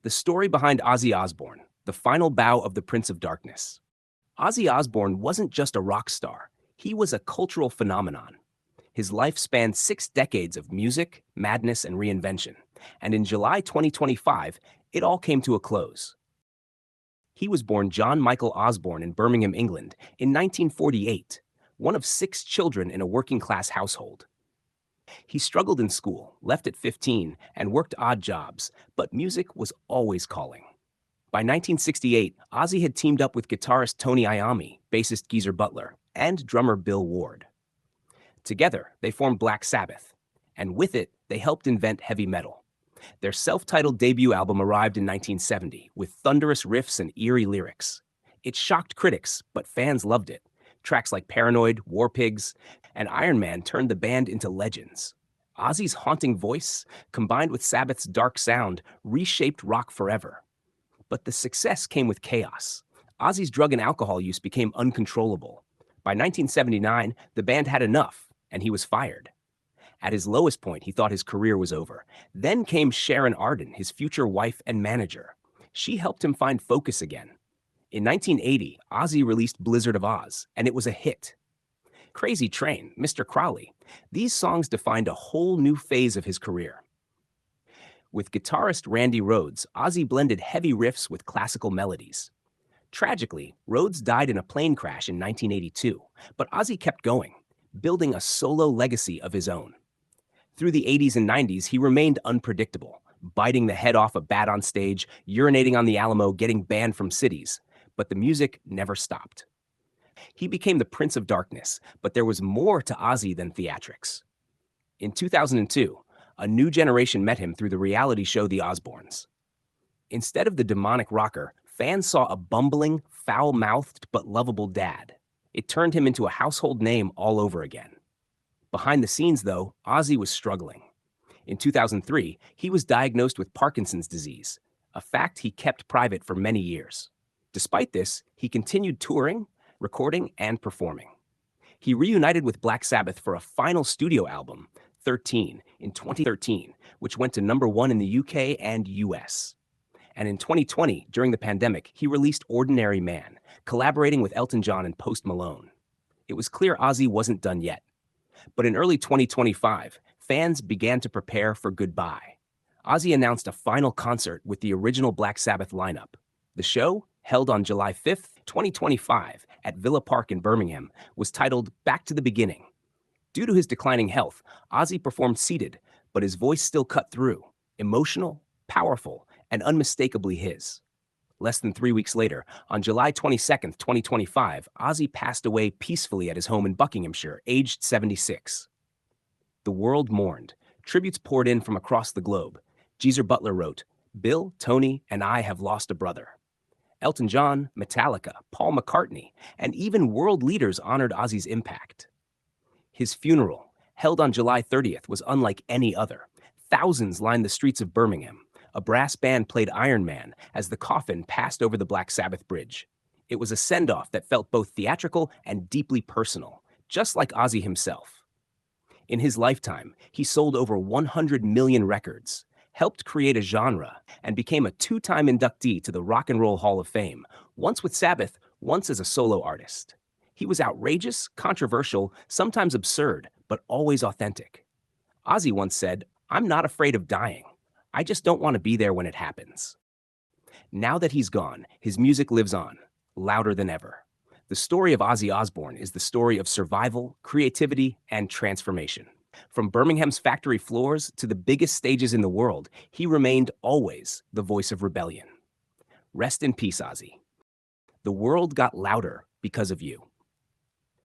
The story behind Ozzy Osbourne, the final bow of the Prince of Darkness. Ozzy Osbourne wasn't just a rock star, he was a cultural phenomenon. His life spanned 6 decades of music, madness, and reinvention, and in July 2025, it all came to a close. He was born John Michael Osbourne in Birmingham, England, in 1948, one of 6 children in a working-class household. He struggled in school, left at 15, and worked odd jobs, but music was always calling. By 1968, Ozzy had teamed up with guitarist Tony Iommi, bassist Geezer Butler, and drummer Bill Ward. Together, they formed Black Sabbath, and with it, they helped invent heavy metal. Their self-titled debut album arrived in 1970, with thunderous riffs and eerie lyrics. It shocked critics, but fans loved it. Tracks like Paranoid, War Pigs, and Iron Man turned the band into legends. Ozzy's haunting voice, combined with Sabbath's dark sound, reshaped rock forever. But the success came with chaos. Ozzy's drug and alcohol use became uncontrollable. By 1979, the band had enough, and he was fired. At his lowest point, he thought his career was over. Then came Sharon Arden, his future wife and manager. She helped him find focus again. In 1980, Ozzy released Blizzard of Oz, and it was a hit. Crazy Train, Mr. Crowley. These songs defined a whole new phase of his career. With guitarist Randy Rhoads, Ozzy blended heavy riffs with classical melodies. Tragically, Rhoads died in a plane crash in 1982, but Ozzy kept going, building a solo legacy of his own. Through the 80s and 90s, he remained unpredictable, biting the head off a bat on stage, urinating on the Alamo, getting banned from cities. But the music never stopped. He became the Prince of Darkness, but there was more to Ozzy than theatrics. In 2002, a new generation met him through the reality show The Osbournes. Instead of the demonic rocker, fans saw a bumbling, foul-mouthed but lovable dad. It turned him into a household name all over again. Behind the scenes, though, Ozzy was struggling. In 2003, he was diagnosed with Parkinson's disease, a fact he kept private for many years. Despite this, he continued touring, recording, and performing. He reunited with Black Sabbath for a final studio album, 13, in 2013, which went to #1 in the UK and US. And in 2020, during the pandemic, he released Ordinary Man, collaborating with Elton John and Post Malone. It was clear Ozzy wasn't done yet. But in early 2025, fans began to prepare for goodbye. Ozzy announced a final concert with the original Black Sabbath lineup. The show, held on July 5th, 2025, at Villa Park in Birmingham, was titled Back to the Beginning. Due to his declining health, Ozzy performed seated, but his voice still cut through, emotional, powerful, and unmistakably his. Less than 3 weeks later, on July 22nd, 2025, Ozzy passed away peacefully at his home in Buckinghamshire, aged 76. The world mourned. Tributes poured in from across the globe. Geezer Butler wrote, "Bill, Tony, and I have lost a brother." Elton John, Metallica, Paul McCartney, and even world leaders honored Ozzy's impact. His funeral, held on July 30th, was unlike any other. Thousands lined the streets of Birmingham. A brass band played Iron Man as the coffin passed over the Black Sabbath bridge. It was a send-off that felt both theatrical and deeply personal, just like Ozzy himself. In his lifetime, he sold over 100 million records, helped create a genre, and became a 2-time inductee to the Rock and Roll Hall of Fame, once with Sabbath, once as a solo artist. He was outrageous, controversial, sometimes absurd, but always authentic. Ozzy once said, "I'm not afraid of dying. I just don't want to be there when it happens." Now that he's gone, his music lives on, louder than ever. The story of Ozzy Osbourne is the story of survival, creativity, and transformation. From Birmingham's factory floors to the biggest stages in the world, he remained always the voice of rebellion. Rest in peace, Ozzy. The world got louder because of you.